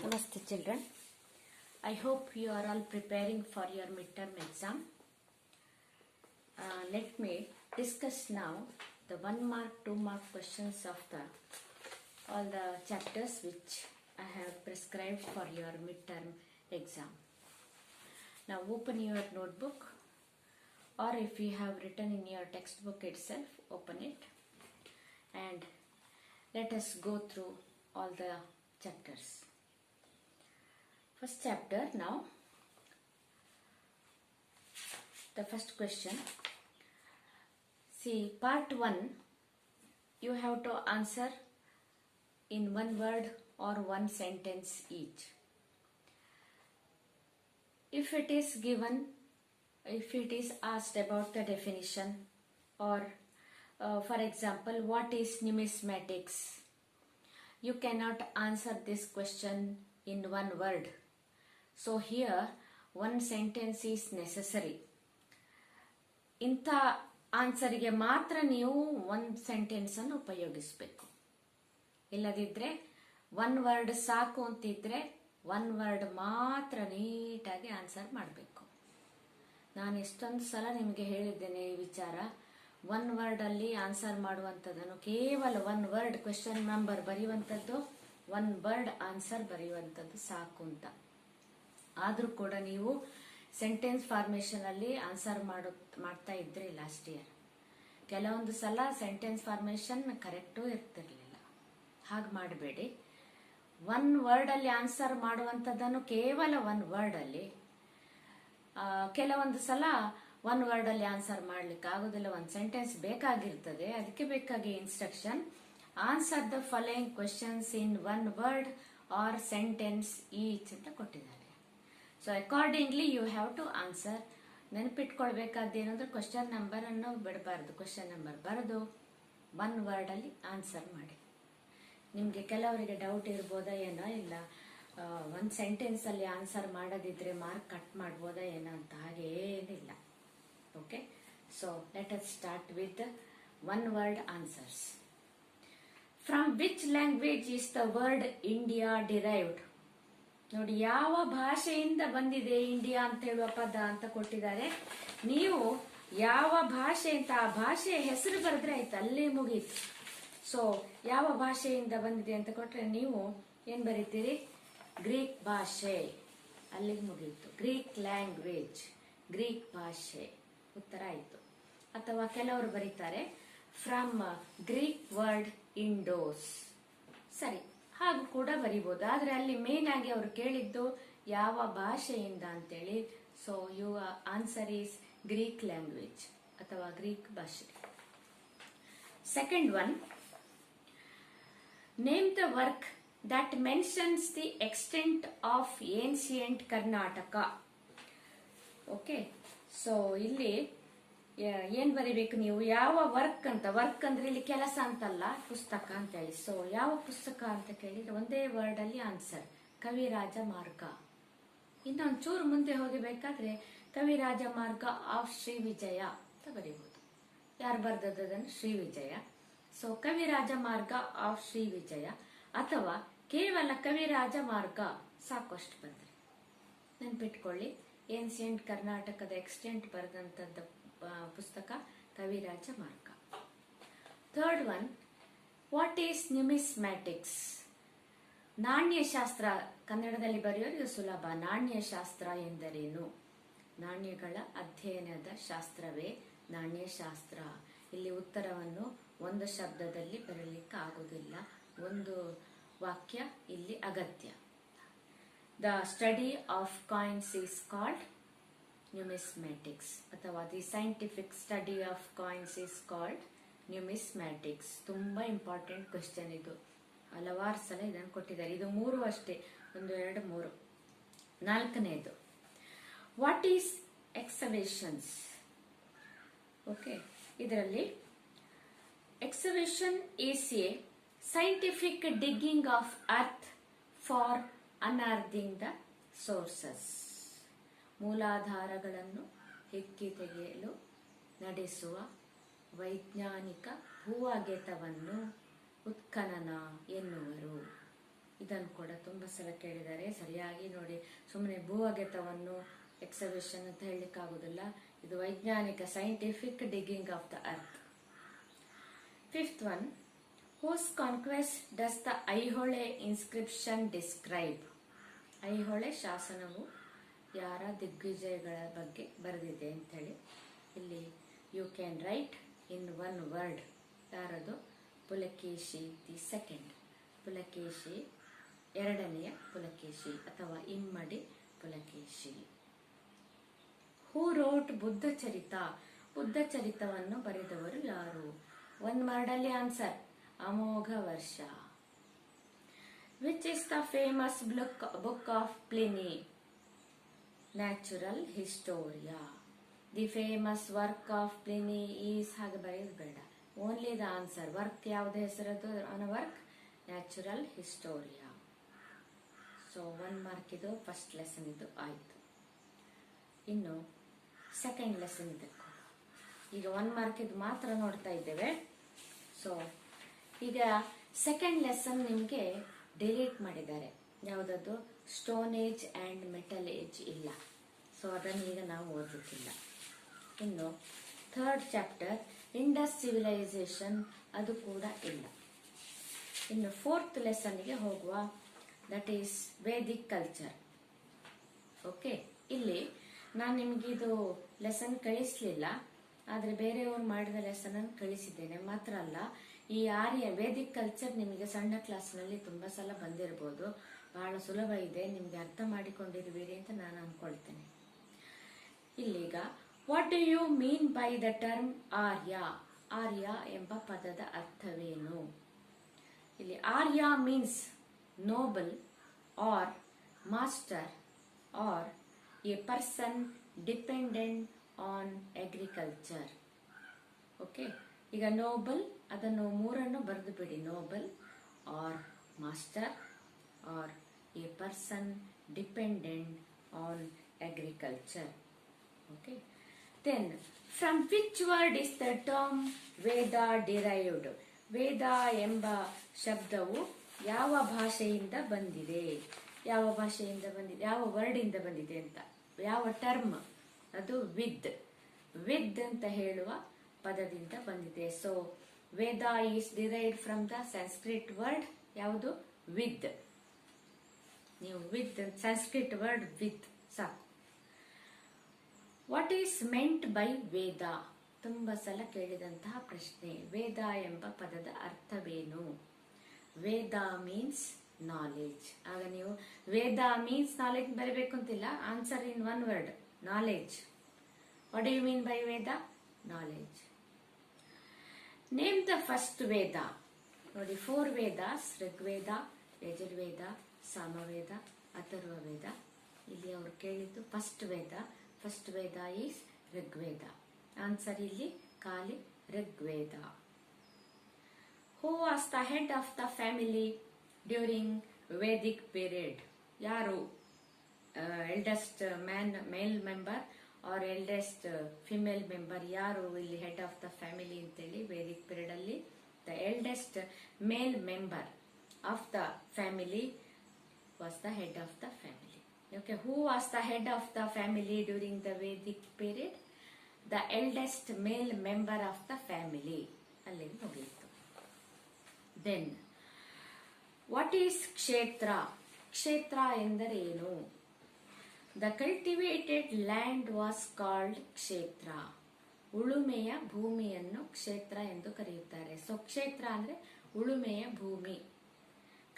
Namaste children. I hope you are all preparing for your midterm exam. Let me discuss now the 1 mark, 2 mark questions of all the chapters which I have prescribed for your midterm exam. Now open your notebook, or if you have written in your textbook itself, open it and let us go through all the chapters. First chapter now. The first question. See, part 1, you have to answer in 1 word or 1 sentence each. If it is given, if it is asked about the definition, or for example, what is numismatics? You cannot answer this question in 1 word. So here 1 sentence is necessary. ಇಂಥ ಆನ್ಸರ್ಗೆ ಮಾತ್ರ ನೀವು 1 sentence ಅನ್ನು ಉಪಯೋಗಿಸಬೇಕು. ಇಲ್ಲದಿದ್ರೆ 1 word ಸಾಕು ಅಂತಿದ್ರೆ 1 word ಮಾತ್ರ ನೀಟಾಗಿ ಆನ್ಸರ್ ಮಾಡಬೇಕು. ನಾನು ಎಷ್ಟೊಂದು ಸಲ ನಿಮಗೆ ಹೇಳಿದ್ದೇನೆ ಈ ವಿಚಾರ. 1 ವರ್ಡ್ ಅಲ್ಲಿ ಆನ್ಸರ್ ಮಾಡುವಂಥದ್ದನ್ನು, ಕೇವಲ 1 ವರ್ಡ್ ಕ್ವೆಶ್ಚನ್ ನಂಬರ್ ಬರೆಯುವಂಥದ್ದು, 1 ವರ್ಡ್ ಆನ್ಸರ್ ಬರೆಯುವಂಥದ್ದು ಸಾಕು ಅಂತ. ಆದ್ರೂ ಕೂಡ ನೀವು ಸೆಂಟೆನ್ಸ್ ಫಾರ್ಮೇಶನ್ ಅಲ್ಲಿ ಆನ್ಸರ್ ಮಾಡ್ತಾ ಇದ್ರಿ ಲಾಸ್ಟ್ ಇಯರ್. ಕೆಲವೊಂದು ಸಲ ಸೆಂಟೆನ್ಸ್ ಫಾರ್ಮೇಶನ್ ಕರೆಕ್ಟೂ ಇರ್ತಿರ್ಲಿಲ್ಲ. ಹಾಗೆ ಮಾಡಬೇಡಿ. 1 ವರ್ಡ್ ಅಲ್ಲಿ ಆನ್ಸರ್ ಮಾಡುವಂಥದ್ದನ್ನು ಕೇವಲ 1 ವರ್ಡ್ ಅಲ್ಲಿ, ಕೆಲವೊಂದು ಸಲ 1 ವರ್ಡ್ ಅಲ್ಲಿ ಆನ್ಸರ್ ಮಾಡ್ಲಿಕ್ಕೆ ಆಗುದಿಲ್ಲ, 1 ಸೆಂಟೆನ್ಸ್ ಬೇಕಾಗಿರ್ತದೆ. ಅದಕ್ಕೆ ಬೇಕಾಗಿ instruction, answer the following questions in 1 word or sentence each ಅಂತ ಕೊಟ್ಟಿದ್ದಾರೆ. So accordingly you have to answer. ನೆನಪಿಟ್ಕೊಳ್ಬೇಕಾದ್ದೇನಂದ್ರೆ ಕ್ವಶನ್ ನಂಬರ್ ಅನ್ನು ಬಿಡಬಾರ್ದು. ಕ್ವಶನ್ ನಂಬರ್ ಬರೆದು 1 ವರ್ಡ್ ಅಲ್ಲಿ ಆನ್ಸರ್ ಮಾಡಿ. ನಿಮ್ಗೆ ಕೆಲವರಿಗೆ ಡೌಟ್ ಇರ್ಬೋದಾ ಏನೋ, ಇಲ್ಲ 1 ಸೆಂಟೆನ್ಸ್ ಅಲ್ಲಿ ಆನ್ಸರ್ ಮಾಡೋದಿದ್ರೆ ಮಾರ್ಕ್ ಕಟ್ ಮಾಡ್ಬೋದಾ ಏನೋ ಅಂತ. ಹಾಗೆ ಏನಿಲ್ಲ. Okay, so let us start with 1 word answers. From which language is the word India derived? ನೋಡಿ, ಯಾವ ಭಾಷೆಯಿಂದ ಬಂದಿದೆ ಇಂಡಿಯಾ ಅಂತ ಹೇಳುವ ಪದ ಅಂತ ಕೊಟ್ಟಿದ್ದಾರೆ. ನೀವು ಯಾವ ಭಾಷೆ ಅಂತ ಆ ಭಾಷೆಯ ಹೆಸರು ಬರೆದ್ರೆ ಆಯ್ತು, ಅಲ್ಲೇ ಮುಗೀತು. ಸೊ ಯಾವ ಭಾಷೆಯಿಂದ ಬಂದಿದೆ ಅಂತ ಕೊಟ್ರೆ ನೀವು ಏನ್ ಬರೀತೀರಿ? ಗ್ರೀಕ್ ಭಾಷೆ, ಅಲ್ಲಿಗೆ ಮುಗೀತು. ಗ್ರೀಕ್ ಲ್ಯಾಂಗ್ವೇಜ್, ಗ್ರೀಕ್ ಭಾಷೆ, ಉತ್ತರ ಆಯ್ತು. ಅಥವಾ ಕೆಲವರು ಬರೀತಾರೆ ಫ್ರಮ್ ಗ್ರೀಕ್ ವರ್ಡ್ ಇಂಡೋಸ್. ಸರಿ, ಹಾಗೂ ಕೂಡ ಬರೀಬಹುದು. ಆದ್ರೆ ಅಲ್ಲಿ ಮೇನ್ ಆಗಿ ಅವರು ಕೇಳಿದ್ದು ಯಾವ ಭಾಷೆಯಿಂದ ಅಂತೇಳಿ. So your answer is Greek language ಅಥವಾ ಗ್ರೀಕ್ ಭಾಷೆ. Second one, name the work that mentions the extent of ancient Karnataka. Okay, so ಇಲ್ಲಿ ಏನ್ ಬರೀಬೇಕು ನೀವು? ಯಾವ ವರ್ಕ್ ಅಂತ. ವರ್ಕ್ ಅಂದ್ರೆ ಇಲ್ಲಿ ಕೆಲಸ ಅಂತಲ್ಲ, ಪುಸ್ತಕ ಅಂತ ಹೇಳಿ. ಸೊ ಯಾವ ಪುಸ್ತಕ ಅಂತ ಕೇಳಿದ್ರೆ ಒಂದೇ ವರ್ಡ್ ಅಲ್ಲಿ ಆನ್ಸರ್, ಕವಿರಾಜ ಮಾರ್ಗ. ಇನ್ನೊಂದು ಚೂರು ಮುಂದೆ ಹೋಗಬೇಕಾದ್ರೆ ಕವಿರಾಜ ಮಾರ್ಗ ಆಫ್ ಶ್ರೀ ವಿಜಯ ಅಂತ ಬರೀಬಹುದು. ಯಾರು ಬರ್ದದನ್ನು? ಶ್ರೀ ವಿಜಯ. ಸೊ ಕವಿರಾಜ ಮಾರ್ಗ ಆಫ್ ಶ್ರೀ ವಿಜಯ, ಅಥವಾ ಕೇವಲ ಕವಿರಾಜ ಮಾರ್ಗ ಸಾಕು, ಅಷ್ಟು ಬಂದ್ರೆ. ನೆನ್ಪಿಟ್ಕೊಳ್ಳಿ, ಏನ್ಸಿಯಂಟ್ ಕರ್ನಾಟಕದ ಎಕ್ಸ್ಟೆಂಟ್ ಬರೆದಂತದ್ದು ಪುಸ್ತಕ Kaviraja Marga. Third one, what is numismatics? ನಾಣ್ಯಶಾಸ್ತ್ರ. ಕನ್ನಡದಲ್ಲಿ ಬರೆಯೋದು ಸುಲಭ. ನಾಣ್ಯಶಾಸ್ತ್ರ ಎಂದರೇನು? ನಾಣ್ಯಗಳ ಅಧ್ಯಯನದ ಶಾಸ್ತ್ರವೇ ನಾಣ್ಯಶಾಸ್ತ್ರ. ಇಲ್ಲಿ ಉತ್ತರವನ್ನು 1 ಶಬ್ದದಲ್ಲಿ ಬರಲಿಕ್ಕೆ ಆಗುವುದಿಲ್ಲ, 1 ವಾಕ್ಯ ಇಲ್ಲಿ ಅಗತ್ಯ. The study of coins is called numismatics, ಅಥವಾ the scientific study of coins is called numismatics. ತುಂಬಾ ಇಂಪಾರ್ಟೆಂಟ್ ಕ್ವೆಶ್ಚನ್ ಇದು. ಹಲವಾರು ಸಲ ಇದನ್ನು ಕೊಟ್ಟಿದ್ದಾರೆ. ಇದು 3 ಅಷ್ಟೇ, 1 2 3. 4ನೇದು, ವಾಟ್ ಈಸ್ ಎಕ್ಸವೇಷನ್ಸ್? ಓಕೆ, ಇದರಲ್ಲಿ excavation is a scientific digging of earth for unearthing the sources. ಮೂಲಾಧಾರಗಳನ್ನು ಹೆಕ್ಕಿ ತೆಗೆಯಲು ನಡೆಸುವ ವೈಜ್ಞಾನಿಕ ಭೂ ಅಗೆತವನ್ನು ಉತ್ಖನನ ಎನ್ನುವರು. ಇದನ್ನು ಕೂಡ ತುಂಬ ಸಲ ಕೇಳಿದ್ದಾರೆ. ಸರಿಯಾಗಿ ನೋಡಿ, ಸುಮ್ಮನೆ ಭೂವಗೆತವನ್ನು ಎಕ್ಸವೇಷನ್ ಅಂತ ಹೇಳಲಿಕ್ಕಾಗೋದಿಲ್ಲ. ಇದು ವೈಜ್ಞಾನಿಕ scientific digging of the earth. Fifth one, whose conquest does the Aihole inscription describe? Aihole ಶಾಸನವು ಯಾರ ದಿಗ್ವಿಜಯಗಳ ಬಗ್ಗೆ ಬರೆದಿದೆ ಅಂತೇಳಿ. ಇಲ್ಲಿ you can write in one word. ಯಾರದು? Pulakeshi the second. ಪುಲಕೇಶಿ, ಎರಡನೆಯ ಪುಲಕೇಶಿ ಅಥವಾ ಇಮ್ಮಡಿ ಪುಲಕೇಶಿ. Who wrote Buddha Charita? ಬುದ್ಧ ಚರಿತವನ್ನು ಬರೆದವರು ಯಾರು? ಒನ್ ವರ್ಡಲ್ಲಿ answer, Amogha Varsha. Which is the famous book of Pliny? Natural Historia. The famous work of Pliny is, ಹಾಗೆ ಬರೆಯೋದು ಬೇಡ, ಓನ್ಲಿ ದ ಆನ್ಸರ್. ವರ್ಕ್ ಯಾವ್ದು ಹೆಸರದು? ಅವನ work natural historia. So 1 mark ಇದು ಫಸ್ಟ್ ಲೆಸನ್ ಇದು ಆಯ್ತು. ಇನ್ನು ಸೆಕೆಂಡ್ ಲೆಸನ್ ಇದಕ್ಕೂ ಈಗ 1 ಮಾರ್ಕ್ ಇದು ಮಾತ್ರ ನೋಡ್ತಾ ಇದ್ದೇವೆ. ಸೊ ಈಗ ಸೆಕೆಂಡ್ ಲೆಸನ್ ನಿಮಗೆ ಡಿಲೀಟ್ ಮಾಡಿದ್ದಾರೆ. ಯಾವುದದು? Stone age and metal age ಇಲ್ಲ. ಸೊ ಅದನ್ನು ಈಗ ನಾವು ಓದಲಿಕ್ಕಿಲ್ಲ. ಇನ್ನು ಥರ್ಡ್ ಚಾಪ್ಟರ್ ಇಂಡಸ್ ಸಿವಿಲೈಸೇಷನ್, ಅದು ಕೂಡ ಇಲ್ಲ. ಇನ್ನು ಫೋರ್ತ್ ಲೆಸನ್ಗೆ ಹೋಗುವ, that is Vedic culture. Okay, ಇಲ್ಲಿ ನಾನು ನಿಮಗೆ ಇದು ಲೆಸನ್ ಕಳಿಸ್ಲಿಲ್ಲ, ಆದರೆ ಬೇರೆಯವರು ಮಾಡಿದ ಲೆಸನ್ ಅನ್ನು ಕಳಿಸಿದ್ದೇನೆ. ಮಾತ್ರ ಅಲ್ಲ, ಈ ಆರ್ಯ ವೇದಿಕ್ ಕಲ್ಚರ್ ನಿಮಗೆ ಸಣ್ಣ ಕ್ಲಾಸ್ನಲ್ಲಿ ತುಂಬ ಸಲ ಬಂದಿರಬಹುದು. ಬಹಳ ಸುಲಭ ಇದೆ, ನಿಮಗೆ ಅರ್ಥ ಮಾಡಿಕೊಂಡಿರುವಿರಿ ಅಂತ ನಾನು ಅನ್ಕೊಳ್ತೇನೆ. ಇಲ್ಲೀಗ what do you mean by the term Arya? Arya ಎಂಬ ಪದದ ಅರ್ಥವೇನು? ಇಲ್ಲಿ Arya means noble or master or a person dependent on agriculture. Okay, ಈಗ ನೋಬಲ್ ಅದನ್ನು ಮೂರನ್ನು ಬರೆದು ಬಿಡಿ. Noble or master or a person dependent on agriculture. Okay, then from which word is the term Veda derived? ವೇದ ಎಂಬ ಶಬ್ದವು ಯಾವ ಭಾಷೆಯಿಂದ ಬಂದಿದೆ? ಯಾವ ಭಾಷೆಯಿಂದ ಬಂದಿದೆ? ಯಾವ ವರ್ಡ್ ಇಂದ ಬಂದಿದೆ ಅಂತ, ಯಾವ ಟರ್ಮ್? ಅದು ವಿದ್. ವಿದ್ ಅಂತ ಹೇಳುವ ಪದದಿಂದ ಬಂದಿದೆ. So Veda is derived from the Sanskrit word ಯಾವುದು? ವಿದ್. ನೀವು ವಿದ್, ಸಂಸ್ಕೃತ್ ವರ್ಡ್ ವಿದ್ ಸಾಕು. What is meant by Veda? ತುಂಬಾ ಸಲ ಕೇಳಿದಂತಹ ಪ್ರಶ್ನೆ. ವೇದ ಎಂಬ ಪದದ ಅರ್ಥವೇನು? Veda means knowledge. ಆಗ ನೀವು ವೇದ ಮೀನ್ಸ್ ನಾಲೆಜ್ ಬರಬೇಕು ಅಂತಿಲ್ಲ. Answer in one word, knowledge. What do you mean by Veda? Knowledge. Name the first Veda. ನೋಡಿ, 4 ವೇದಾಸ್: ಋಗ್ವೇದ, ಯಜುರ್ವೇದ, ಸಾಮವೇದ, ಅಥರ್ವ ವೇದ. ಇಲ್ಲಿ ಅವರು ಕೇಳಿದ್ದು first Veda. First Veda is Rigveda. Answer ಇಲ್ಲಿ ಖಾಲಿ Rigveda. Who was the head of the family during Vedic period? ಯಾರು eldest male member or eldest female member? ಯಾರು ಇಲ್ಲಿ head of the family ಅಂತೇಳಿ ವೇದಿಕ್ ಪೀರಿಯಡ್ ಅಲ್ಲಿ? The eldest male member of the family was the head of the family. Okay, who was the head of the family during the Vedic period? The eldest male member of the family. ಅಲ್ಲಿ ಮುಗಿಯಿತು. Then, what is ಕ್ಷೇತ್ರ? ಕ್ಷೇತ್ರ ಎಂದರೇನು? The cultivated land was called ಕ್ಷೇತ್ರ. ಉಳುಮೆಯ ಭೂಮಿಯನ್ನು ಕ್ಷೇತ್ರ ಎಂದು ಕರೆಯುತ್ತಾರೆ. ಸೊ ಕ್ಷೇತ್ರ ಅಂದ್ರೆ ಉಳುಮೆಯ ಭೂಮಿ,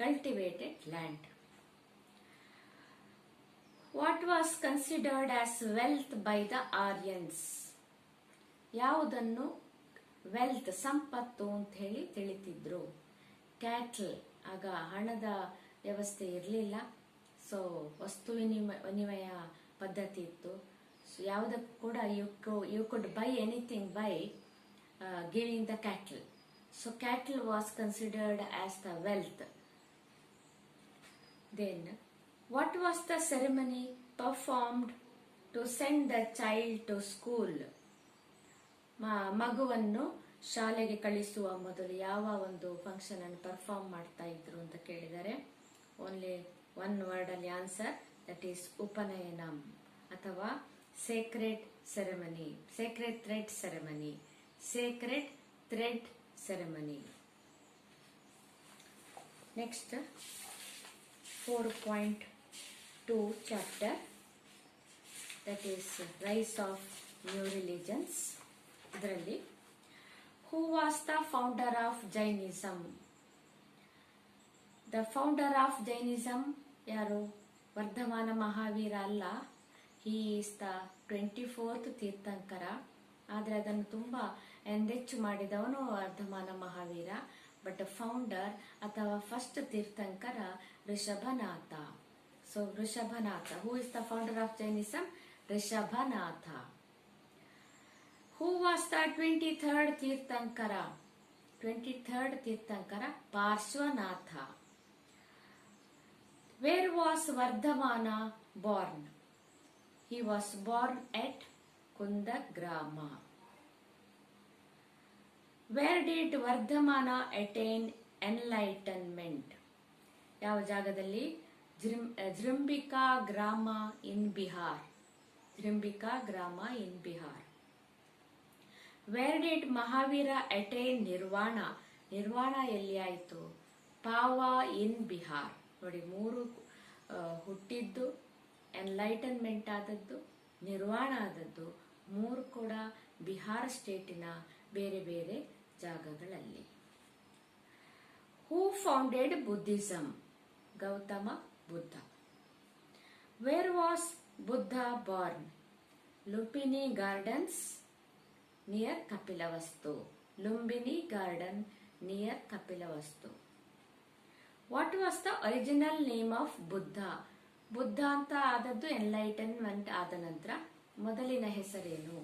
cultivated land. What was considered as wealth by the Aryans? ಯಾವುದನ್ನು ವೆಲ್ತ್, ಸಂಪತ್ತು ಅಂತ ಹೇಳಿ ತಿಳಿತಿದ್ರು? ಕ್ಯಾಟಲ್. ಆಗ ಹಣದ ವ್ಯವಸ್ಥೆ ಇರಲಿಲ್ಲ, ಸೊ ವಸ್ತು ವಿನಿಮಯ ಪದ್ಧತಿ ಇತ್ತು. ಸೊ ಯಾವುದಕ್ಕೂ ಕೂಡ you could buy anything by giving the cattle. So cattle was considered as the wealth. Then what was the ceremony performed to send the child to school? ಮಗುವನ್ನು ಶಾಲೆಗೆ ಕಳಿಸುವ ಮೊದಲು ಯಾವ ಒಂದು ಫಂಕ್ಷನ್ ಅನ್ನು ಪರ್ಫಾರ್ಮ್ ಮಾಡ್ತಾ ಇದ್ರು ಅಂತ ಕೇಳಿದರೆ, ಓನ್ಲಿ ಒನ್ ವರ್ಡ್ ಅಲ್ಲಿ ಆನ್ಸರ್, ದಟ್ ಈಸ್ ಉಪನಯನಂ ಅಥವಾ sacred ceremony, sacred thread ceremony, sacred thread ceremony. Next 4.2 chapter, that is rise of new religions. ಇದರಲ್ಲಿ who was the founder of Jainism? The founder of Jainism ಯಾರು? ವರ್ಧಮಾನ ಮಹಾವೀರ ಅಲ್ಲ. He is the 24th Tirthankara. ಆದರೆ ಅದನ್ನು ತುಂಬಾ ಎಂದೆಚ್ಚು ಮಾಡಿದವನು Vardhamana Mahavira. But founder ಅಥವಾ first Tirthankara Rishabhanatha. So Rishabhanatha. Who is the founder of Jainism? Rishabhanatha. Who was the 23rd tirthankara? 23rd tirthankara Parshvanatha. Where was Vardhamana born? He was born at Kundagrama. Where did Vardhamana attain enlightenment? ಯಾವ ಜಾಗದಲ್ಲಿ? ಜೃಂಬಿಕಾ ಗ್ರಾಮ ಇನ್ ಬಿಹಾರ್. ಜೃಂಬಿಕಾ ಗ್ರಾಮ ಇನ್ Bihar. Where did Mahavir attain ನಿರ್ವಾಣ? ನಿರ್ವಾಣ ಎಲ್ಲಿ ಆಯಿತು? ಪಾವಾ ಇನ್ ಬಿಹಾರ್. ನೋಡಿ, 3 ಹುಟ್ಟಿದ್ದು, enlightenment ಆದದ್ದು, ನಿರ್ವಾಣ ಆದದ್ದು, 3 ಕೂಡ ಬಿಹಾರ ಸ್ಟೇಟಿನ ಬೇರೆ ಬೇರೆ ಜಾಗಗಳಲ್ಲಿ. Who founded Buddhism? Gautama Buddha. Where was Buddha born? Lumbini gardens near Kapilavastu. Lumbini garden near Kapilavastu. What was the original name of Buddha? Buddha ಅಂತ ಆದದ್ದು ಎನ್ಲೈಟನ್ಮೆಂಟ್ ಆದ ನಂತರ. ಮೊದಲಿನ ಹೆಸರೇನು?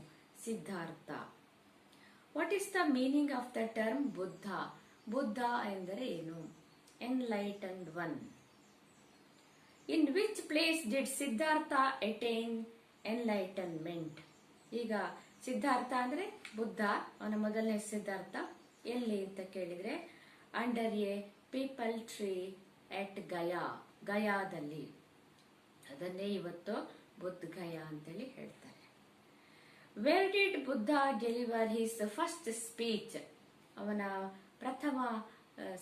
Siddhartha. What is the meaning of the term Buddha? Buddha ಎಂದರೆ ಏನು? Enlightened one. In which place did Siddhartha attain enlightenment? ಈಗ ಸಿದ್ಧಾರ್ಥ ಅಂದ್ರೆ ಬುದ್ಧ, ಅವನ ಮೊದಲನೇ ಸಿದ್ಧಾರ್ಥ ಎಲ್ಲಿ ಅಂತ ಕೇಳಿದ್ರೆ under a peepal tree at Gaya. ಗಯಾದಲ್ಲಿ. ಅದನ್ನೇ ಇವತ್ತು ಬುದ್ಧ ಗಯಾ ಅಂತೇಳಿ ಹೇಳ್ತಾರೆ. Where did Buddha deliver his first speech? ಅವನ ಪ್ರಥಮ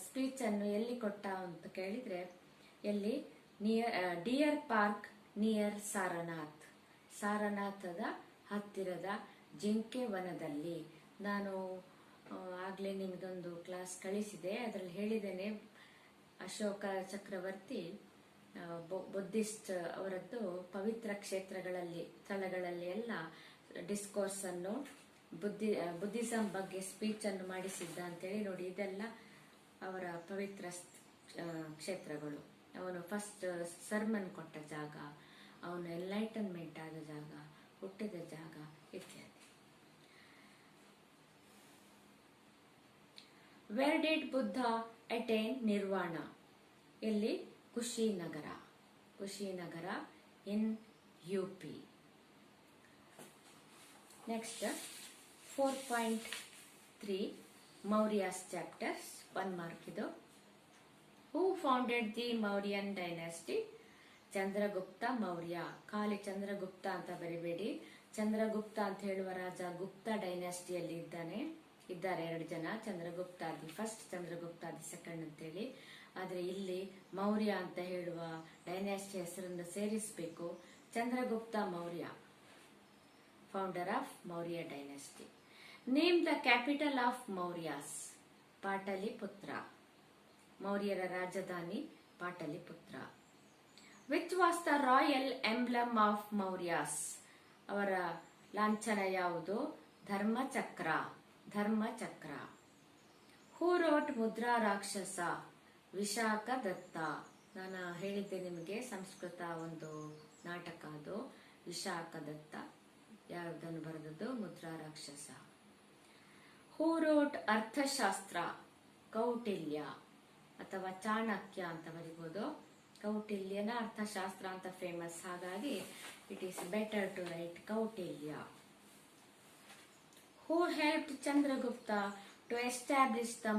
ಸ್ಪೀಚ್ ಅನ್ನು ಎಲ್ಲಿ ಕೊಟ್ಟ ಅಂತ ಕೇಳಿದ್ರೆ ಎಲ್ಲಿ? Deer park near Sarnath. ಸಾರನಾಥದ ಹತ್ತಿರದ ಜಿಂಕೆ ವನದಲ್ಲಿ. ನಾನು ಆಗ್ಲೇ ನಿಮ್ಗೊಂದು ಕ್ಲಾಸ್ ಕಳಿಸಿದೆ, ಅದರಲ್ಲಿ ಹೇಳಿದ್ದೇನೆ ಅಶೋಕ ಚಕ್ರವರ್ತಿ ಬುದ್ಧಿಸ್ಟ್ ಅವರದ್ದು ಪವಿತ್ರ ಕ್ಷೇತ್ರಗಳಲ್ಲಿ, ಸ್ಥಳಗಳಲ್ಲಿ ಎಲ್ಲ ಡಿಸ್ಕೋರ್ಸ್ ಅನ್ನು ಬುದ್ಧಿಸಂ ಬಗ್ಗೆ ಸ್ಪೀಚ್ ಅನ್ನು ಮಾಡಿಸಿದ್ದ ಅಂತೇಳಿ. ನೋಡಿ, ಇದೆಲ್ಲ ಅವರ ಪವಿತ್ರ ಕ್ಷೇತ್ರಗಳು. ಅವನು ಫಸ್ಟ್ ಸರ್ಮನ್ ಕೊಟ್ಟ ಜಾಗ, ಅವನು ಎನ್ಲೈಟನ್ಮೆಂಟ್ ಆದ ಜಾಗ, ಹುಟ್ಟಿದ ಜಾಗ ಇತ್ಯಾದಿ. Where did Buddha attain nirvana? ಎಲ್ಲಿ? Kushinagar. Kushinagar in UP. Next 4.3 Mauryas chapters. 1 mark ಇದು. Who founded the Mauryan dynasty? Chandragupta Maurya. ಖಾಲಿ ಚಂದ್ರಗುಪ್ತ ಅಂತ ಬರಿಬೇಡಿ. ಚಂದ್ರಗುಪ್ತ ಅಂತ ಹೇಳುವ ರಾಜ ಗುಪ್ತ ಡೈನಾಸ್ಟಿಯಲ್ಲಿ ಇದ್ದಾರೆ 2 ಜನ. Chandragupta the first, Chandragupta the second ಅಂತೇಳಿ. ಆದ್ರೆ ಇಲ್ಲಿ ಮೌರ್ಯ ಅಂತ ಹೇಳುವ ಡೈನಾಸ್ಟಿ ಹೆಸರನ್ನು ಸೇರಿಸಬೇಕು. Chandragupta Maurya, founder of Maurya dynasty. Name the capital of Mauryas? Pataliputra. ಮೌರ್ಯರ ರಾಜಧಾನಿ Pataliputra. Which was the royal emblem of Mauryas? ಅವರ ಲಾಂಛನ ಯಾವುದು? ಧರ್ಮಚಕ್ರ. ಧರ್ಮಚಕ್ರ. ಹೂ ರೋಟ್ ಮುದ್ರಾ ರಾಕ್ಷಸ? ವಿಶಾಖ ದತ್ತ. ನಾನು ಹೇಳಿದ್ದೆ ನಿಮಗೆ, ಸಂಸ್ಕೃತ ಒಂದು ನಾಟಕ ಅದು. ವಿಶಾಖ ದತ್ತ ಯಾವುದನ್ನು ಬರೆದದ್ದು? ಮುದ್ರಾ ರಾಕ್ಷಸ. ಹೂ ರೋಟ್ ಅರ್ಥಶಾಸ್ತ್ರ? ಕೌಟಿಲ್ಯ ಅಥವಾ ಚಾಣಕ್ಯ ಅಂತ ಬರಿಬಹುದು. ಕೌಟಿಲ್ಯನ ಅರ್ಥಶಾಸ್ತ್ರ ಅಂತ ಫೇಮಸ್, ಹಾಗಾಗಿ it is better to write Kautilya. Who helped Chandragupta to establish the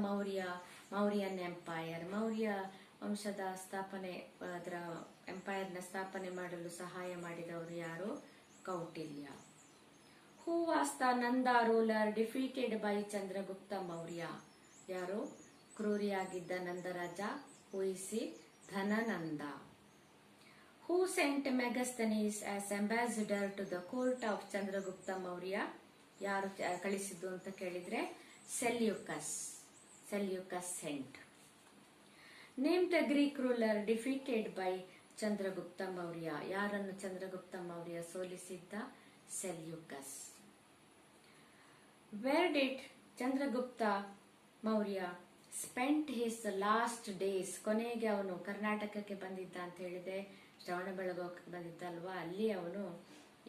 Mauryan Empire? Maurya ವಂಶದ ಸ್ಥಾಪನೆ, ಅದರ ಎಂಪೈರ್ನ ಸ್ಥಾಪನೆ ಮಾಡಲು ಸಹಾಯ ಮಾಡಿದವರು ಯಾರು? Kautilya. Who was the Nanda ruler defeated by Chandragupta Maurya? ಯಾರು? ಕ್ರೂರಿಯಾಗಿದ್ದ ನಂದರಾಜ. ಹೂ ಇಸ್ ಈ? Dhanananda. Who sent Megasthenes as ambassador to the court of Chandragupta Maurya? ಯಾರು ಕಳಿಸಿದ್ದು ಅಂತ ಕೇಳಿದ್ರೆ Seleucus. Seleucus sent. Name the Greek ruler defeated by Chandragupta Maurya? ಯಾರನ್ನು ಚಂದ್ರಗುಪ್ತ ಮೌರ್ಯ ಸೋಲಿಸಿದ್ದ? Seleucus. Where did Chandragupta Maurya spent his last days? ಕೊನೆಗೆ ಅವನು ಕರ್ನಾಟಕಕ್ಕೆ ಬಂದಿದ್ದ ಅಂತ ಹೇಳಿದೆ, ಶ್ರವಣಬೆಳಗೊಳಕ್ಕೆ ಬಂದಿದ್ದಲ್ವಾ, ಅಲ್ಲಿ ಅವನು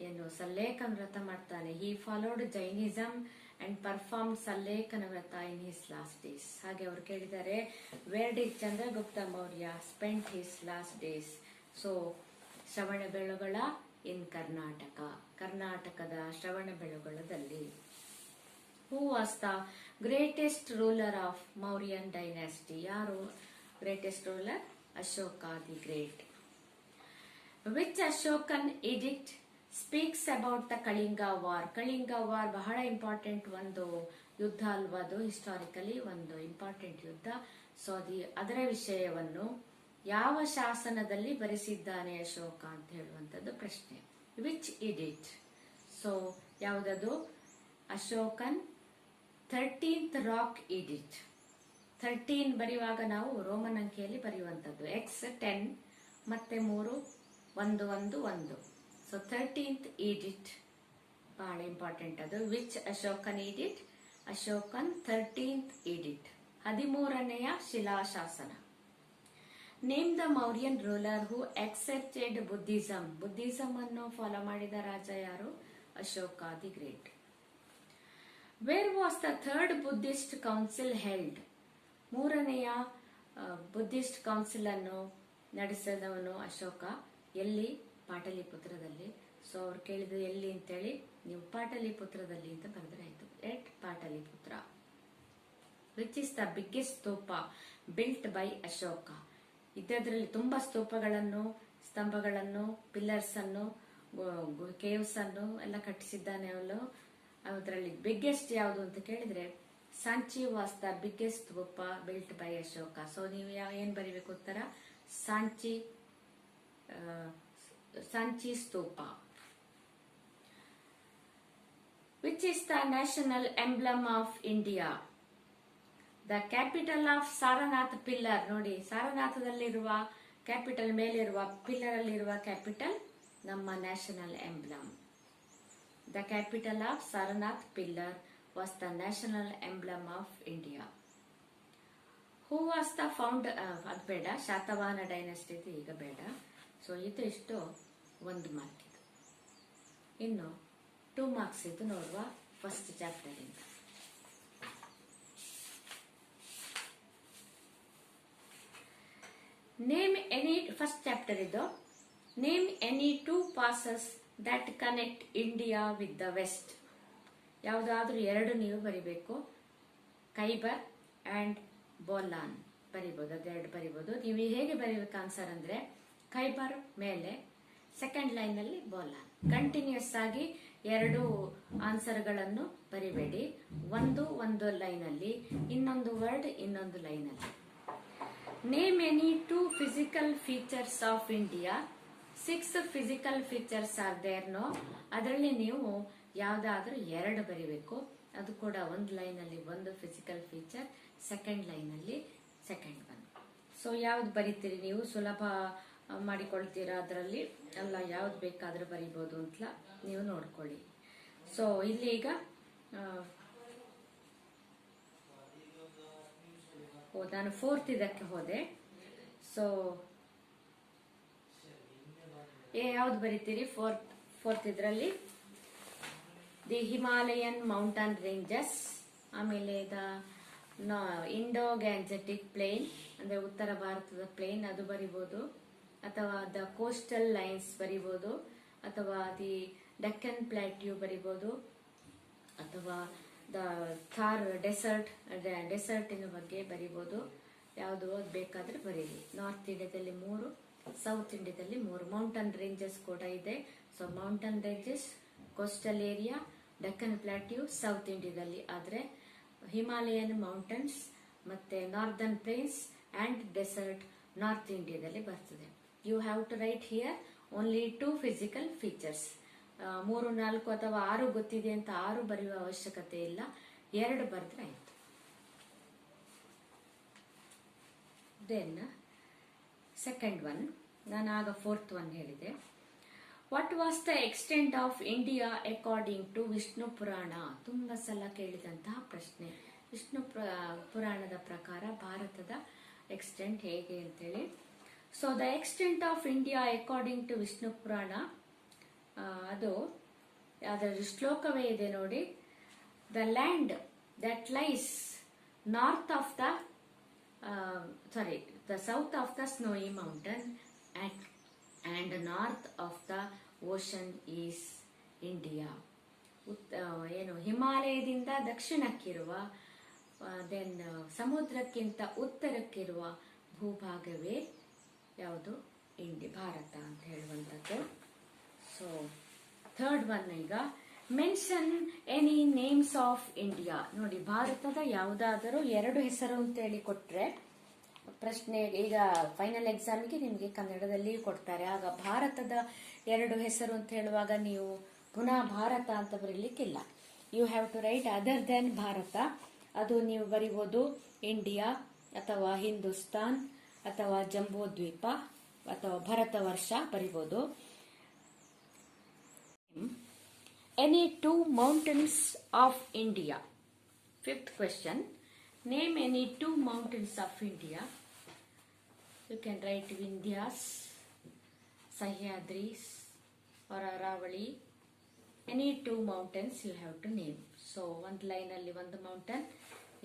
ಏನು ಸಲ್ಲೇಖನ ವ್ರತ ಮಾಡ್ತಾನೆ. He followed Jainism and perform sallekhana ವ್ರತ ಇನ್ ಹಿಸ್ ಲಾಸ್ಟ್ ಡೇಸ್. ಹಾಗೆ ಅವರು ಕೇಳಿದ್ದಾರೆ, where did Chandragupta Maurya spent his last days? So Shravanabelagola in Karnataka, ಕರ್ನಾಟಕದ ಶ್ರವಣಬೆಳಗೊಳದಲ್ಲಿ. Who was the greatest ruler of Mauryan dynasty? ಯಾರು greatest ruler? Ashoka the great. Which Ashokan edict speaks about the Kalinga war? Kalinga war ಬಹಳ important ಒಂದು ಯುದ್ಧ ಅಲ್ವಾ, ಅದು ಹಿಸ್ಟಾರಿಕಲಿ ಒಂದು ಇಂಪಾರ್ಟೆಂಟ್ ಯುದ್ಧ. ಸೊ ಅದರ ವಿಷಯವನ್ನು ಯಾವ ಶಾಸನದಲ್ಲಿ ಬರೆಸಿದ್ದಾನೆ ಅಶೋಕ ಅಂತ ಹೇಳುವಂಥದ್ದು ಪ್ರಶ್ನೆ. Which addict? ಸೊ ಯಾವುದದು? Ashokan 13th rock addict. 13 ಬರೆಯುವಾಗ ನಾವು ರೋಮನ್ ಅಂಕಿಯಲ್ಲಿ ಬರೆಯುವಂಥದ್ದು. X10 ಮತ್ತೆ 3 1 1 1. ಸೊ 13th ಎಡಿಕ್ಟ್ ಬಹಳ ಇಂಪಾರ್ಟೆಂಟ್ ಅದು. Which Ashokan edict? Ashokan 13th edict, 13ನೆಯ ಶಿಲಾಶಾಸನ. Name the Mauryan ruler who accepted Buddhism? Buddhism ಅನ್ನು ಫಾಲೋ ಮಾಡಿದ ರಾಜ ಯಾರು? Ashoka the great. Where was the third Buddhist council held? 3ನೆಯ ಬುದ್ಧಿಸ್ಟ್ ಕೌನ್ಸಿಲ್ ಅನ್ನು ನಡೆಸಿದವನು ಅಶೋಕ. ಎಲ್ಲಿ? ಪಾಟಲಿಪುತ್ರದಲ್ಲಿ. ಸೊ ಅವ್ರು ಕೇಳಿದ್ರು ಎಲ್ಲಿ ಅಂತೇಳಿ, ನೀವು ಪಾಟಲಿಪುತ್ರದಲ್ಲಿ ಅಂತ ಬರೆದ್ರೆ ಆಯ್ತು. At Pataliputra. Which is the biggest stupa built by Ashoka? ಇದರಲ್ಲಿ ತುಂಬಾ ಸ್ತೂಪಗಳನ್ನು, ಸ್ತಂಭಗಳನ್ನು, ಪಿಲ್ಲರ್ಸ್ ಅನ್ನು, ಕೇವ್ಸ್ ಅನ್ನು ಎಲ್ಲ ಕಟ್ಟಿಸಿದ್ದಾನೆ ಅವನು. ಅದರಲ್ಲಿ ಬಿಗ್ಗೆಸ್ಟ್ ಯಾವುದು ಅಂತ ಕೇಳಿದ್ರೆ Sanchi was the biggest stupa built by Ashoka. So ನೀವು ಏನ್ ಬರೀಬೇಕು ಉತ್ತರ? Sanchi stupa. Which is the national emblem of India? The capital of Sarnath pillar. ನೋಡಿ, ಸಾರನಾಥದಲ್ಲಿರುವ ಕ್ಯಾಪಿಟಲ್ ಮೇಲಿರುವ ಪಿಲ್ಲರ್ ಅಲ್ಲಿರುವ ಕ್ಯಾಪಿಟಲ್ ನಮ್ಮ national emblem. The capital of Sarnath pillar was the national emblem of India. Who was the founder? ಅದು ಬೇಡ, ಶಾತವಾಹನ ಡೈನೆಸ್ಟಿ ಈಗ ಬೇಡ. So ಇದು ಇಷ್ಟು 1 ಮಾರ್ಕ್ ಇದು. ಇನ್ನು 2 ಮಾರ್ಕ್ಸ್ ಇದು ನೋಡುವ ಫಸ್ಟ್ ಚಾಪ್ಟರ್ ಇಂದ. ನೇಮ್ ಎನಿ, ಫಸ್ಟ್ ಚಾಪ್ಟರ್ ಇದು. Name any 2 passes that connect India with the west. ಯಾವುದಾದ್ರೂ 2 ನೀವು ಬರಿಬೇಕು. ಖೈಬರ್ ಅಂಡ್ ಬೋಲಾನ್ ಬರಿಬಹುದು, ಅದೆರಡು ಬರಿಬಹುದು. ನೀವು ಹೇಗೆ ಬರೀಬೇಕು ಆನ್ಸರ್ ಅಂದ್ರೆ, ಖೈಬರ್ ಮೇಲೆ, ಸೆಕೆಂಡ್ ಲೈನ್ ಅಲ್ಲಿ ಬೋಲಾನ್. ಕಂಟಿನ್ಯೂಸ್ ಆಗಿ 2 ಆನ್ಸರ್ಗಳನ್ನು ಬರಿಬೇಡಿ. ಒಂದು ಲೈನ್ ಅಲ್ಲಿ, ಇನ್ನೊಂದು ವರ್ಡ್ ಇನ್ನೊಂದು ಲೈನ್ ಅಲ್ಲಿ. Name any 2 physical features of India. 6 physical features are there no. ಅದರಲ್ಲಿ ನೀವು ಯಾವ್ದಾದ್ರೂ 2 ಬರಿಬೇಕು. ಅದು ಕೂಡ ಒಂದು ಲೈನ್ ಅಲ್ಲಿ ಒಂದು ಫಿಸಿಕಲ್ ಫೀಚರ್, ಸೆಕೆಂಡ್ ಲೈನ್ ಅಲ್ಲಿ ಸೆಕೆಂಡ್ ಒನ್. ಸೊ ಯಾವ್ದು ಬರೀತೀರಿ ನೀವು? ಸುಲಭ ಮಾಡಿಕೊಳ್ತೀರಾ ಅದರಲ್ಲಿ ಅಲ್ಲ, ಯಾವ್ದು ಬೇಕಾದ್ರೂ ಬರಿಬಹುದು ಅಂತ ನೀವು ನೋಡ್ಕೊಳ್ಳಿ. ಸೊ ಇಲ್ಲಿ ಈಗ ನಾನು 4th ಇದಕ್ಕೆ ಹೋದೆ. ಸೊ ಯಾವ್ದು ಬರೀತೀರಿ? ಫೋರ್ತ್ ಇದರಲ್ಲಿ ದಿ ಹಿಮಾಲಯನ್ ಮೌಂಟನ್ ರೇಂಜಸ್, ಆಮೇಲೆ ದ ಇಂಡೋ ಗ್ಯಾನ್ಜೆಟಿಕ್ ಪ್ಲೇನ್ ಅಂದ್ರೆ ಉತ್ತರ ಭಾರತದ ಪ್ಲೇನ್, ಅದು ಬರಿಬಹುದು. ಅಥವಾ ದ ಕೋಸ್ಟಲ್ ಲೈನ್ಸ್ ಬರಿಬಹುದು, ಅಥವಾ ದಿ ಡೆಕ್ಕನ್ ಪ್ಲಾಟ್ಯೂ ಬರಿಬಹುದು, ಅಥವಾ ದ ಥಾರ್ ಡೆಸರ್ಟಿನ ಬಗ್ಗೆ ಬರಿಬಹುದು. ಯಾವುದು ಓದಬೇಕಾದ್ರೆ ಬರೀರಿ. ನಾರ್ತ್ ಇಂಡಿಯಾದಲ್ಲಿ 3, ಸೌತ್ ಇಂಡಿಯಾದಲ್ಲಿ 3. ಮೌಂಟನ್ ರೇಂಜಸ್ ಕೂಡ ಇದೆ. So mountain ranges, coastal area, Deccan plateau south ಇಂಡಿಯಾದಲ್ಲಿ, ಆದರೆ ಹಿಮಾಲಯನ್ ಮೌಂಟನ್ಸ್ ಮತ್ತೆ northern plains and desert north ಇಂಡಿಯಾದಲ್ಲಿ ಬರ್ತದೆ. You have to write here only 2 physical features. 3, 4 ಅಥವಾ 6 ಗೊತ್ತಿದೆ ಅಂತ 6 ಬರೆಯುವ ಅವಶ್ಯಕತೆ ಇಲ್ಲ, 2 ಬರೆದ್ರೆ ಆಯ್ತು. ದೆನ್ ಸೆಕೆಂಡ್ ಒನ್, ನಾನು ಆಗ 4th ಒನ್ ಹೇಳಿದೆ. What was the extent of India according to Vishnu Purana? ತುಂಬಾ ಸಲ ಕೇಳಿದಂತಹ ಪ್ರಶ್ನೆ. ವಿಷ್ಣು ಪುರಾಣದ ಪ್ರಕಾರ ಭಾರತದ ಎಕ್ಸ್ಟೆಂಟ್ ಹೇಗೆ ಅಂತೇಳಿ. So the extent of India according to Vishnu Purana, ಅದು ಅದರ ಶ್ಲೋಕವೇ ಇದೆ ನೋಡಿ. The land that lies north of the the south of the snowy mountain and north of the ocean is India. ಏನು ಹಿಮಾಲಯದಿಂದ ದಕ್ಷಿಣಕ್ಕಿರುವ, ದೆನ್ ಸಮುದ್ರಕ್ಕಿಂತ ಉತ್ತರಕ್ಕಿರುವ ಭೂಭಾಗವೇ ಯಾವುದು? ಭಾರತ ಅಂತ ಹೇಳುವಂಥದ್ದು. ಸೊ ಥರ್ಡ್ ಒನ್, ಈಗ mention any names of India. ನೋಡಿ, ಭಾರತದ ಯಾವುದಾದರೂ 2 ಹೆಸರು ಅಂತೇಳಿ ಕೊಟ್ರೆ ಪ್ರಶ್ನೆ, ಈಗ ಫೈನಲ್ ಎಕ್ಸಾಮ್ಗೆ ನಿಮಗೆ ಕನ್ನಡದಲ್ಲಿ ಕೊಡ್ತಾರೆ. ಆಗ ಭಾರತದ 2 ಹೆಸರು ಅಂತ ಹೇಳುವಾಗ ನೀವು ಪುನಃ ಭಾರತ ಅಂತ ಬರೀಲಿಕ್ಕಿಲ್ಲ. You have to write other than Bharata. ಅದು ನೀವು ಬರಿಬೋದು ಇಂಡಿಯಾ ಅಥವಾ ಹಿಂದೂಸ್ತಾನ್ ಅಥವಾ ಜಂಬೂ ದ್ವೀಪ ಅಥವಾ ಭರತ ವರ್ಷ ಬರಿಬೋದು. Any 2 mountains of India. 5th question. Name any 2 mountains of India. You can write Vindhyas, Sahyadris or Aravali. Any 2 mountains you have to name. So ಒಂದು ಲೈನಲ್ಲಿ ಒಂದು ಮೌಂಟನ್,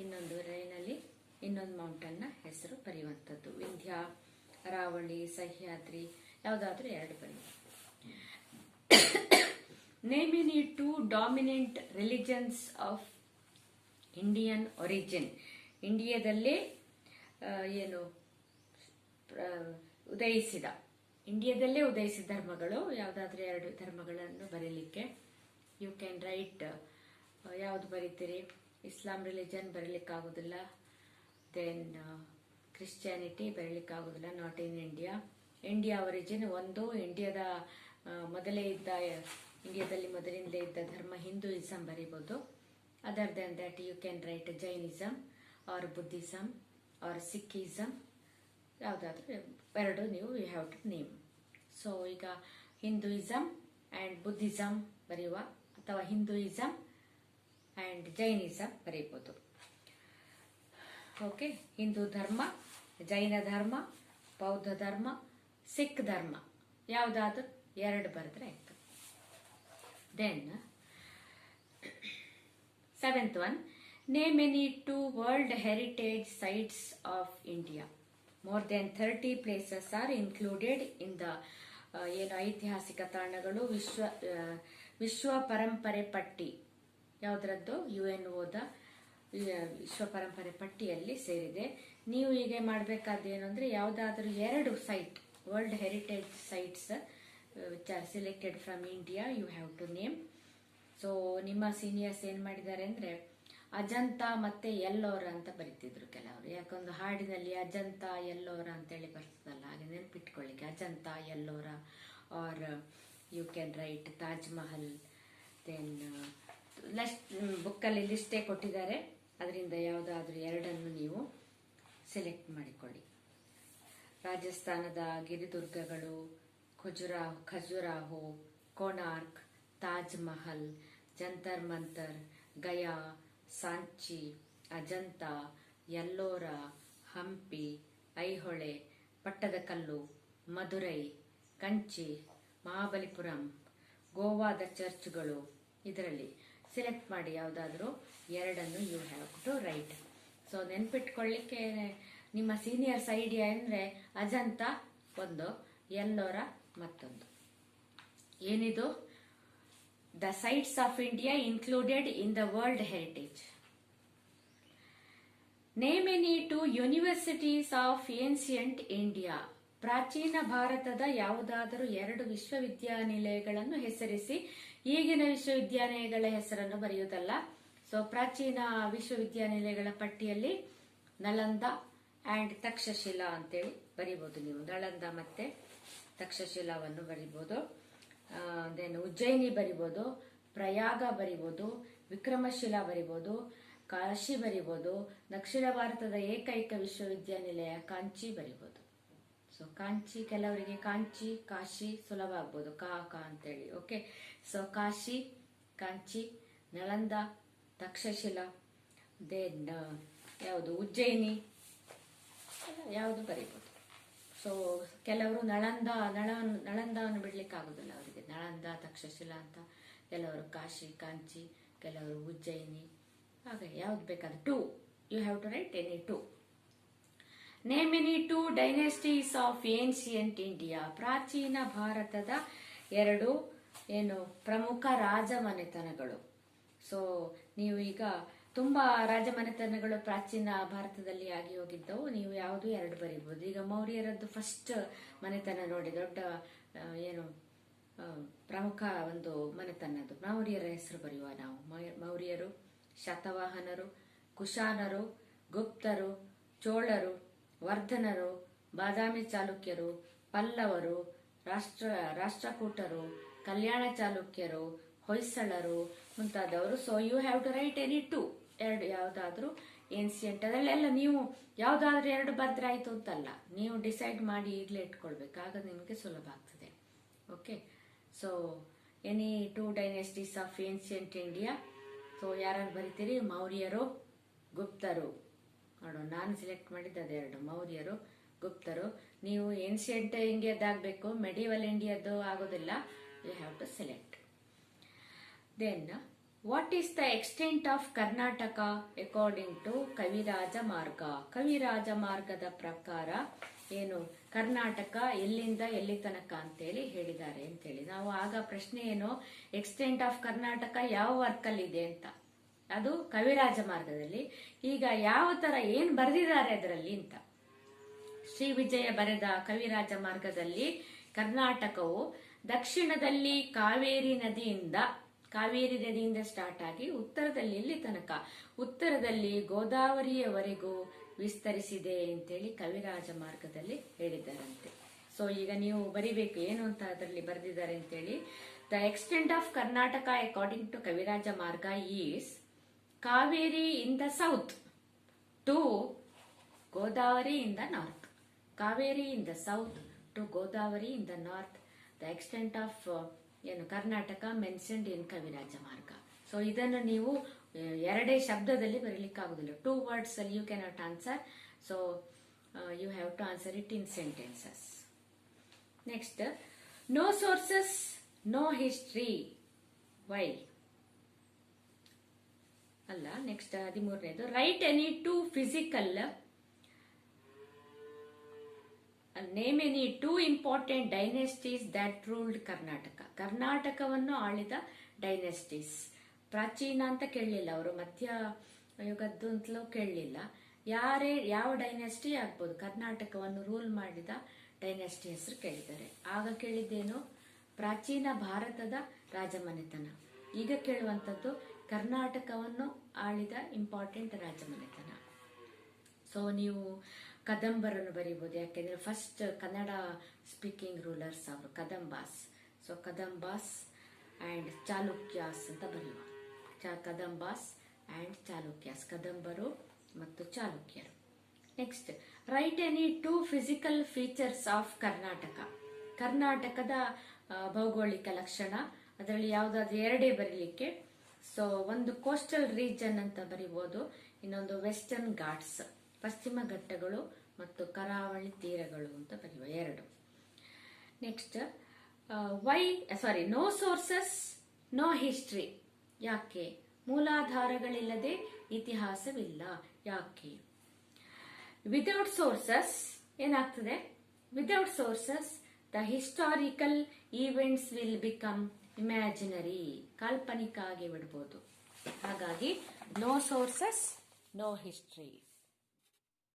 ಇನ್ನೊಂದು ಲೈನಲ್ಲಿ ಇನ್ನೊಂದು ಮೌಂಟನ್ನ ಹೆಸರು ಬರೆಯುವಂಥದ್ದು. ವಿಂಧ್ಯ, ಅರಾವಳಿ, ಸಹ್ಯಾದ್ರಿ ಯಾವುದಾದ್ರೂ 2 ಬರೆಯುವ. Name any 2 dominant religions of Indian origin. ಇಂಡಿಯಾದಲ್ಲೇ ಇಂಡಿಯಾದಲ್ಲೇ ಉದಯಿಸಿದ ಧರ್ಮಗಳು ಯಾವುದಾದ್ರೂ 2 ಧರ್ಮಗಳನ್ನು ಬರೀಲಿಕ್ಕೆ. ಯು ಕ್ಯಾನ್ ರೈಟ್, ಯಾವುದು ಬರೀತೀರಿ? ಇಸ್ಲಾಂ ರಿಲಿಜನ್ ಬರೀಲಿಕ್ಕಾಗೋದಿಲ್ಲ, ದೆನ್ ಕ್ರಿಶ್ಚಿಯಾನಿಟಿ ಬರೀಲಿಕ್ಕಾಗೋದಿಲ್ಲ, not in India. India origin ಒಂದು, ಇಂಡಿಯಾದ ಇಂಡಿಯಾದಲ್ಲಿ ಮೊದಲಿಂದಲೇ ಇದ್ದ ಧರ್ಮ ಹಿಂದೂಯಿಸಂ ಬರೀಬಹುದು. Other than that you can write Jainism or Buddhism or Sikhism, ಯಾವುದಾದ್ರೂ 2 ನೀವು you have to name. So ಈಗ ಹಿಂದೂಯಿಸಂ ಅಂಡ್ ಬುದ್ಧಿಸಂ ಬರೆಯುವ, ಅಥವಾ ಹಿಂದೂಯಿಸಂ ಅಂಡ್ ಜೈನಿಸಂ ಬರೀಬಹುದು. ಓಕೆ, ಹಿಂದೂ ಧರ್ಮ, ಜೈನ ಧರ್ಮ, ಬೌದ್ಧ ಧರ್ಮ, ಸಿಖ್ ಧರ್ಮ ಯಾವುದಾದ್ರೂ 2 ಬರೆದ್ರೆ ಆಯ್ತು. Then 7th one, name any 2 World Heritage Sites of India. More than 30 places are included in the ಐತಿಹಾಸಿಕ ತಾಣಗಳು ವಿಶ್ವ ಪರಂಪರೆ ಪಟ್ಟಿ. ಯಾವುದರದ್ದು? UNOದ ವಿಶ್ವ ಪರಂಪರೆ ಪಟ್ಟಿಯಲ್ಲಿ ಸೇರಿದೆ. ನೀವು ಈಗ ಮಾಡಬೇಕಾದ್ದೇನು ಅಂದರೆ, ಯಾವುದಾದ್ರೂ 2 site, world heritage sites which are selected from India, you have to name. So ನಿಮ್ಮ ಸೀನಿಯರ್ಸ್ ಏನು ಮಾಡಿದ್ದಾರೆ ಅಂದರೆ, ಅಜಂತ ಮತ್ತೆ ಎಲ್ಲೋರ ಅಂತ ಬರೀತಿದ್ರು ಕೆಲವರು. ಯಾಕೊಂದು ಹಾಡಿನಲ್ಲಿ ಅಜಂತ ಎಲ್ಲೋರ ಅಂತೇಳಿ ಬರ್ತದಲ್ಲ, ಹಾಗೆ ನೆನಪಿಟ್ಕೊಳ್ಳಿಕ್ಕೆ Ajanta Ellora. Or you can write Taj Mahal. Then ಬುಕ್ಕಲ್ಲಿ ಲಿಸ್ಟೇ ಕೊಟ್ಟಿದ್ದಾರೆ, ಅದರಿಂದ ಯಾವುದಾದ್ರೂ 2 ನೀವು ಸೆಲೆಕ್ಟ್ ಮಾಡಿಕೊಳ್ಳಿ. ರಾಜಸ್ಥಾನದ ಗಿರಿದುರ್ಗಗಳು, ಖಜುರಾಹೋ, ಕೋನಾರ್ಕ್, ತಾಜ್ ಮಹಲ್, ಜಂತರ್ ಮಂತರ್, ಗಯಾ, ಸಾಂಚಿ, ಅಜಂತ, ಎಲ್ಲೋರ, ಹಂಪಿ, ಐಹೊಳೆ, ಪಟ್ಟದಕಲ್ಲು, ಮಧುರೈ, ಕಂಚಿ, ಮಹಾಬಲಿಪುರಂ, ಗೋವಾದ ಚರ್ಚ್ಗಳು. ಇದರಲ್ಲಿ ಸೆಲೆಕ್ಟ್ ಮಾಡಿ ಯಾವುದಾದ್ರೂ 2 you have to write. So ನೆನ್ಪಿಟ್ಕೊಳ್ಳಿಕ್ಕೆ ನಿಮ್ಮ ಸೀನಿಯರ್ಸ್ ಐಡಿಯಾ ಅಂದರೆ ಅಜಂತ ಒಂದು, ಎಲ್ಲೋರ ಮತ್ತೊಂದು. ಏನಿದು? The sites of India included in the world heritage. Name any 2 universities of ancient India. ಪ್ರಾಚೀನ ಭಾರತದ ಯಾವುದಾದರೂ 2 ವಿಶ್ವವಿದ್ಯಾನಿಲಯಗಳನ್ನು ಹೆಸರಿಸಿ. ಈಗಿನ ವಿಶ್ವವಿದ್ಯಾನಿಲಯಗಳ ಹೆಸರನ್ನು ಬರೆಯುವುದಲ್ಲ. ಸೊ ಪ್ರಾಚೀನ ವಿಶ್ವವಿದ್ಯಾನಿಲಯಗಳ ಪಟ್ಟಿಯಲ್ಲಿ ನಳಂದ ಅಂಡ್ ತಕ್ಷಶಿಲಾ ಅಂತೇಳಿ ಬರೀಬಹುದು. ನೀವು ನಳಂದ ಮತ್ತೆ ತಕ್ಷಶಿಲಾವನ್ನು ಬರೀಬಹುದು. ದೆನ್ ಉಜ್ಜಯಿನಿ ಬರಿಬಹುದು, ಪ್ರಯಾಗ ಬರಿಬಹುದು, ವಿಕ್ರಮಶಿಲಾ ಬರಿಬಹುದು, ಕಾಶಿ ಬರಿಬಹುದು. ದಕ್ಷಿಣ ಭಾರತದ ಏಕೈಕ ವಿಶ್ವವಿದ್ಯಾನಿಲಯ ಕಾಂಚಿ ಬರಿಬಹುದು. ಸೊ ಕಾಂಚಿ, ಕೆಲವರಿಗೆ ಕಾಂಚಿ ಕಾಶಿ ಸುಲಭ ಆಗ್ಬೋದು, ಕಾ ಅಂತೇಳಿ. Okay, so Kashi, Kanchi, Nalanda, Takshashila, then ಯಾವುದು ಉಜ್ಜಯಿನಿ, ಯಾವುದು ಬರೀಬಹುದು. ಸೊ ಕೆಲವರು ನಳಂದವನ್ನು ಬಿಡ್ಲಿಕ್ಕೆ ಆಗುದಿಲ್ಲ ಅವರಿಗೆ, ನಳಂದ ತಕ್ಷಶಿಲಾ ಅಂತ. ಕೆಲವರು ಕಾಶಿ ಕಾಂಚಿ, ಕೆಲವರು ಉಜ್ಜಯಿನಿ. ಹಾಗೆ ಯಾವ್ದು ಬೇಕಾದ್ರೆ 2, you have to write any 2. Name any 2 dynasties of ancient India. ಪ್ರಾಚೀನ ಭಾರತದ 2 ಪ್ರಮುಖ ರಾಜಮನೆತನಗಳು. ಸೊ ನೀವು ಈಗ ತುಂಬಾ ರಾಜಮನೆತನಗಳು ಪ್ರಾಚೀನ ಭಾರತದಲ್ಲಿ ಆಗಿ ಹೋಗಿದ್ದವು. ನೀವು ಯಾವುದು 2 ಬರೀಬಹುದು. ಈಗ ಮೌರ್ಯರದ್ದು ಫಸ್ಟ್ ಮನೆತನ ನೋಡಿ, ದೊಡ್ಡ ಪ್ರಮುಖ ಒಂದು ಮನೆತನದ್ದು ಮೌರ್ಯರ ಹೆಸರು ಬರೆಯುವ ನಾವು. ಮೌರ್ಯರು, ಶತವಾಹನರು, ಕುಶಾನರು, ಗುಪ್ತರು, ಚೋಳರು, ವರ್ಧನರು, ಬಾದಾಮಿ ಚಾಲುಕ್ಯರು, ಪಲ್ಲವರು, ರಾಷ್ಟ್ರಕೂಟರು, ಕಲ್ಯಾಣ ಚಾಲುಕ್ಯರು, ಹೊಯ್ಸಳರು ಮುಂತಾದವರು. So you have to write any 2, 2 ಯಾವ್ದಾದ್ರು ಏನ್ಸಿಯಂಟ್. ಅದರಲ್ಲೆಲ್ಲ ನೀವು ಯಾವ್ದಾದ್ರು 2 ಬರ್ದ್ರಾಯ್ತು ಅಂತಲ್ಲ, ನೀವು ಡಿಸೈಡ್ ಮಾಡಿ ಈಗಲೇ ಇಟ್ಕೊಳ್ಬೇಕು, ಆಗ ನಿಮಗೆ ಸುಲಭ ಆಗ್ತದೆ. Okay, so any 2 dynasties of ancient India. So ಯಾರು ಬರೀತೀರಿ? ಮೌರ್ಯರು, ಗುಪ್ತರು. ನೋಡೋಣ, ನಾನು ಸೆಲೆಕ್ಟ್ ಮಾಡಿದ್ದು ಅದೇ 2, ಮೌರ್ಯರು, ಗುಪ್ತರು. ನೀವು ಏನ್ಸಿಯಂಟ್ ಇಂಡಿಯಾದಾಗಬೇಕು, ಮೆಡಿವಲ್ ಇಂಡಿಯಾದ್ದು ಆಗೋದಿಲ್ಲ. You have to select. Then what is the extent of Karnataka according to Kaviraja Marga. ಕವಿರಾಜ ಮಾರ್ಗದ ಪ್ರಕಾರ ಕರ್ನಾಟಕ ಎಲ್ಲಿಂದ ಎಲ್ಲಿ ತನಕ ಅಂತೇಳಿ ಹೇಳಿದ್ದಾರೆ ಅಂತೇಳಿ. ನಾವು ಆಗ ಪ್ರಶ್ನೆ ಎಕ್ಸ್ಟೆಂಟ್ ಆಫ್ ಕರ್ನಾಟಕ ಯಾವ ವರ್ಕಲ್ಲಿ ಇದೆ ಅಂತ, ಅದು ಕವಿರಾಜ ಮಾರ್ಗದಲ್ಲಿ. ಈಗ ಯಾವ ತರ ಬರೆದಿದ್ದಾರೆ ಅದರಲ್ಲಿ ಅಂತ. ಶ್ರೀ ವಿಜಯ ಬರೆದ ಕವಿರಾಜ ಮಾರ್ಗದಲ್ಲಿ ಕರ್ನಾಟಕವು ದಕ್ಷಿಣದಲ್ಲಿ ಕಾವೇರಿ ನದಿಯಿಂದ ಸ್ಟಾರ್ಟ್ ಆಗಿ ಉತ್ತರದಲ್ಲಿ ಎಲ್ಲಿ ತನಕ, ಉತ್ತರದಲ್ಲಿ ಗೋದಾವರಿಯವರೆಗೂ ವಿಸ್ತರಿಸಿದೆ ಅಂತೇಳಿ ಕವಿರಾಜ ಮಾರ್ಗದಲ್ಲಿ ಹೇಳಿದ್ದಾರಂತೆ. ಸೊ ಈಗ ನೀವು ಬರಿಬೇಕು ಏನು ಅಂತ ಅದರಲ್ಲಿ ಬರೆದಿದ್ದಾರೆ ಅಂತೇಳಿ. The extent of Karnataka according to Kaviraja Marga is Kaveri in the south to Godavari in the north. Kaveri in the south to Godavari in the north. The extent of Karnataka mentioned in Kaviraja Marga. So ಇದನ್ನು ನೀವು 2 ಶಬ್ದದಲ್ಲಿ ಬರೀಲಿಕ್ಕೆ ಆಗುದಿಲ್ಲ. 2 words ಅಲ್ಲಿ you cannot answer. So you have to answer it in sentences. Next, no sources no history. Why ಅಲ್ಲ. Next 13ನೇದು, write any 2 physical name any 2 important dynasties that ruled Karnataka. ಕರ್ನಾಟಕವನ್ನು ಆಳಿದ dynasties. ಪ್ರಾಚೀನ ಅಂತ ಕೇಳಲಿಲ್ಲ ಅವರು, ಮಧ್ಯ ಯುಗದ್ದು ಅಂತಲೂ ಕೇಳಲಿಲ್ಲ. ಯಾವ ಡೈನೆಸ್ಟಿ ಆಗ್ಬೋದು, ಕರ್ನಾಟಕವನ್ನು ರೂಲ್ ಮಾಡಿದ ಡೈನೆಸ್ಟಿ ಹೆಸರು ಕೇಳಿದ್ದಾರೆ. ಆಗ ಕೇಳಿದ್ದೇನು, ಪ್ರಾಚೀನ ಭಾರತದ ರಾಜಮನೆತನ. ಈಗ ಕೇಳುವಂಥದ್ದು ಕರ್ನಾಟಕವನ್ನು ಆಳಿದ ಇಂಪಾರ್ಟೆಂಟ್ ರಾಜಮನೆತನ. ಸೊ ನೀವು ಕದಂಬರನ್ನು ಬರೀಬಹುದು, ಯಾಕೆಂದ್ರೆ ಫಸ್ಟ್ ಕನ್ನಡ ಸ್ಪೀಕಿಂಗ್ ರೂಲರ್ಸ್ ಅವರು ಕದಂಬಾಸ್. ಸೊ ಕದಂಬಾಸ್ ಅಂಡ್ ಚಾಲುಕ್ಯಾಸ್ ಅಂತ ಬರೆಯುವ. ಕದಂಬಾಸ್ ಅಂಡ್ ಚಾಲುಕ್ಯಾಸ್, ಕದಂಬರು ಮತ್ತು ಚಾಲುಕ್ಯರು. Next, write any 2 physical features of Karnataka. ಕರ್ನಾಟಕದ ಭೌಗೋಳಿಕ ಲಕ್ಷಣ, ಅದರಲ್ಲಿ ಯಾವ್ದಾದ್ರು 2 ಬರೀಲಿಕ್ಕೆ. ಸೊ ಒಂದು ಕೋಸ್ಟಲ್ ರೀಜನ್ ಅಂತ ಬರೀಬಹುದು, ಇನ್ನೊಂದು ವೆಸ್ಟರ್ನ್ ಘಾಟ್ಸ್ ಪಶ್ಚಿಮ ಘಟ್ಟಗಳು ಮತ್ತು ಕರಾವಳಿ ತೀರಗಳು ಅಂತ ಬರೆಯುವ 2. Next, no sources no history. ಯಾಕೆ? ಮೂಲಾಧಾರಗಳಿಲ್ಲದೆ ಇತಿಹಾಸವಿಲ್ಲ. ಯಾಕೆ? ವಿದೌಟ್ ಸೋರ್ಸಸ್ ಏನಾಗ್ತದೆ? Without sources the historical events will become imaginary. ಕಾಲ್ಪನಿಕ ಆಗಿ ಬಿಡ್ಬೋದು. ಹಾಗಾಗಿ ನೋ ಸೋರ್ಸಸ್ ನೋ ಹಿಸ್ಟ್ರಿ.